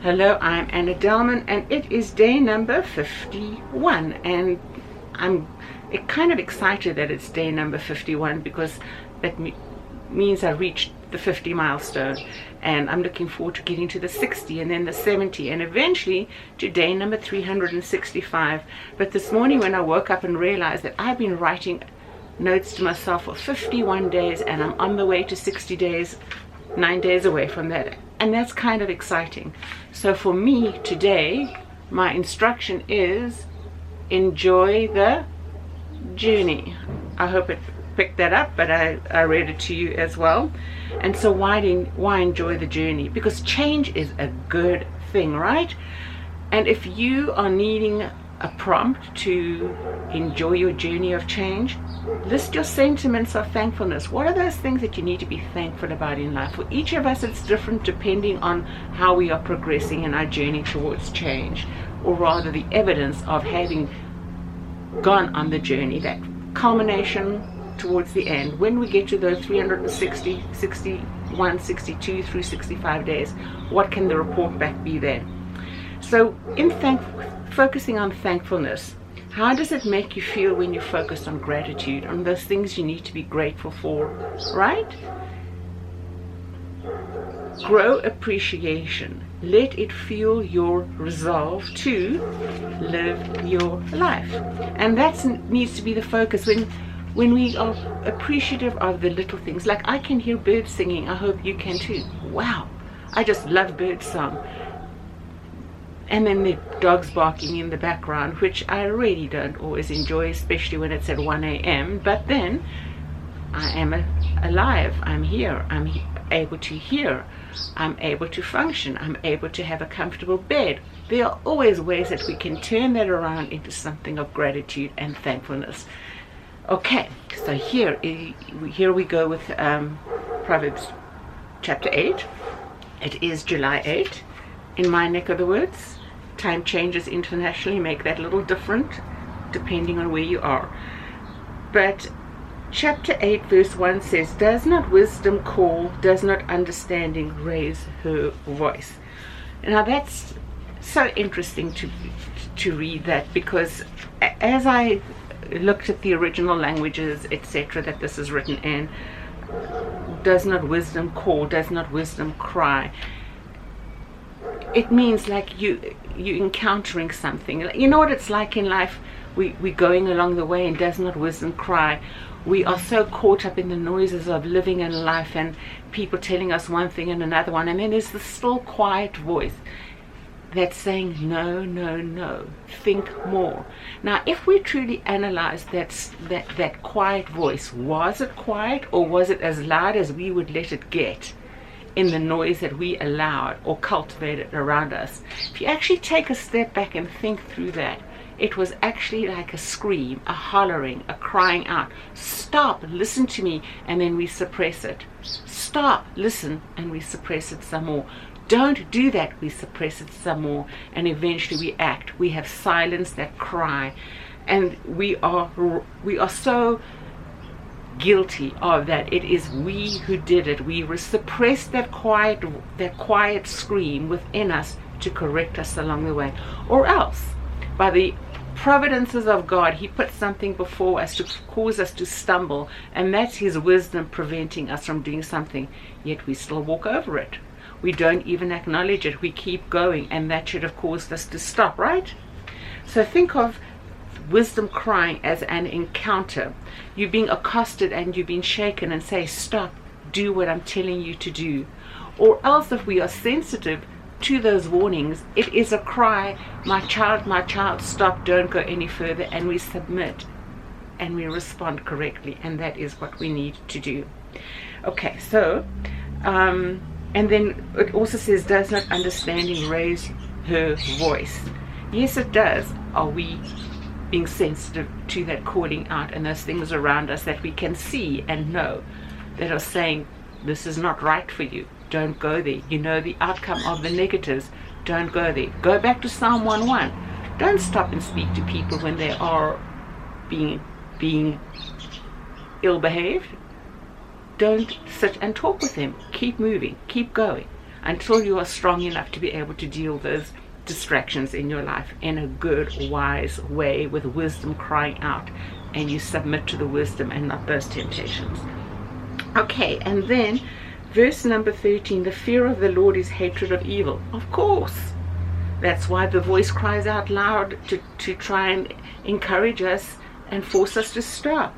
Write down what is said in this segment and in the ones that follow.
Hello, I'm Anna Delman, and it is day number 51, and I'm kind of excited that it's day number 51 because that means I reached the 50 milestone, and I'm looking forward to getting to the 60 and then the 70 and eventually to day number 365. But this morning when I woke up and realized that I've been writing notes to myself for 51 days and I'm on the way to 60 days, 9 days away from that, and that's kind of exciting. So for me today, my instruction is enjoy the journey. I hope it picked that up, but I read it to you as well. And so why enjoy the journey? Because change is a good thing, right? And if you are needing a prompt to enjoy your journey of change, list your sentiments of thankfulness. What are those things that you need to be thankful about in life? For each of us it's different depending on how we are progressing in our journey towards change, or rather the evidence of having gone on the journey, that culmination towards the end. When we get to those 360, 61, 62 through 65 days, what can the report back be there? So in focusing on thankfulness, how does it make you feel when you focus on gratitude, on those things you need to be grateful for, right? Grow appreciation. Let it fuel your resolve to live your life. And that needs to be the focus when we are appreciative of the little things. Like I can hear birds singing. I hope you can too. Wow, I just love bird song. And then the dogs barking in the background, which I really don't always enjoy, especially when it's at 1 a.m. But then I am alive. I'm here. I'm able to hear. I'm able to function. I'm able to have a comfortable bed. There are always ways that we can turn that around into something of gratitude and thankfulness. Okay, so here we go with Proverbs chapter 8. It is July 8 in my neck of the woods. Time changes internationally make that a little different depending on where you are. But chapter 8 verse 1 says, does not wisdom call, does not understanding raise her voice? Now that's so interesting to read that, because as I looked at the original languages, etc., that this is written in, does not wisdom call, does not wisdom cry, it means like you encountering something. You know what it's like in life? We're going along the way, and does not wisdom cry? We are so caught up in the noises of living in life and people telling us one thing and another one, and then there's the still quiet voice that's saying no, no, no, think more. Now if we truly analyze that quiet voice, was it quiet or was it as loud as we would let it get in the noise that we allowed or cultivated around us? If you actually take a step back and think through that, it was actually like a scream, a hollering, a crying out. Stop, listen to me, and then we suppress it. Stop, listen, and we suppress it some more. Don't do that, we suppress it some more, and eventually we act. We have silenced that cry, and we are so guilty of that. It is we who did it. We suppressed that quiet scream within us to correct us along the way, or else by the providences of God he put something before us to cause us to stumble, and that's his wisdom preventing us from doing something, yet we still walk over it. We don't even acknowledge it. We keep going, and that should have caused us to stop, right? So think of wisdom crying as an encounter. You're being accosted and you're being shaken, and say, stop, do what I'm telling you to do. Or else, if we are sensitive to those warnings, it is a cry, my child, stop, don't go any further, and we submit and we respond correctly, and that is what we need to do. Okay, so and then it also says, does not understanding raise her voice? Yes, it does. Are we being sensitive to that calling out and those things around us that we can see and know that are saying, this is not right for you, don't go there, you know the outcome of the negatives, don't go there. Go back to Psalm 1:1. Don't stop and speak to people when they are being ill-behaved. Don't sit and talk with them. Keep moving, keep going. until you are strong enough to be able to deal with those distractions in your life in a good, wise way, with wisdom crying out, and you submit to the wisdom and not those temptations. Okay, and then verse number 13, the fear of the Lord is hatred of evil. Of course. That's why the voice cries out loud to try and encourage us and force us to stop.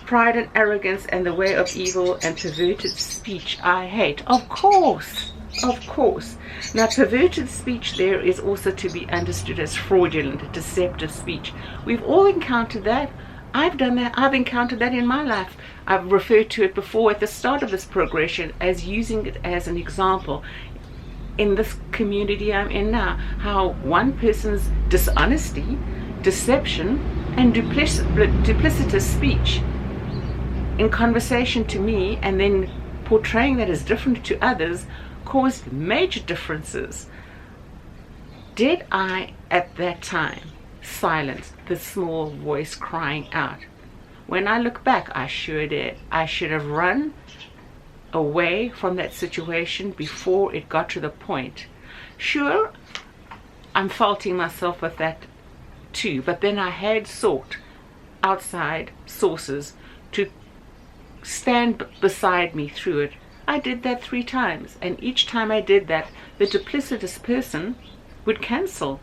Pride and arrogance and the way of evil and perverted speech I hate. Of course. Of course. Now, perverted speech there is also to be understood as fraudulent, deceptive speech. We've all encountered that. I've done that. I've encountered that in my life. I've referred to it before at the start of this progression as using it as an example in this community I'm in now, how one person's dishonesty, deception, and duplicitous speech in conversation to me, and then portraying that as different to others, caused major differences. Did I, at that time, silence the small voice crying out? When I look back, I sure did. I should have run away from that situation before it got to the point. Sure, I'm faulting myself with that too, but then I had sought outside sources to stand beside me through it. I did that 3 times, and each time I did that, the duplicitous person would cancel.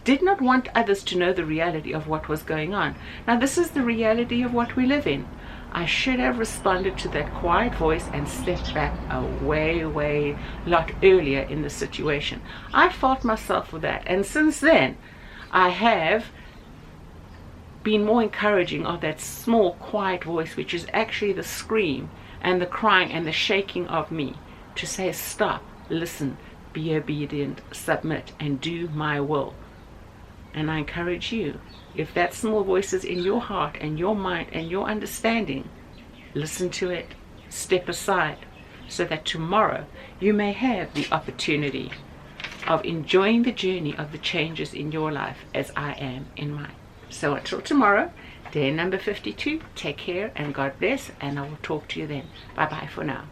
Did not want others to know the reality of what was going on. Now, this is the reality of what we live in. I should have responded to that quiet voice and stepped back a way lot earlier in the situation. I fault myself for that, and since then I have been more encouraging of that small quiet voice, which is actually the scream and the crying and the shaking of me, to say stop, listen, be obedient, submit, and do my will. And I encourage you, if that small voice is in your heart and your mind and your understanding, listen to it, step aside, so that tomorrow you may have the opportunity of enjoying the journey of the changes in your life as I am in mine. So until tomorrow, day number 52, take care and God bless, and I will talk to you then. Bye bye for now.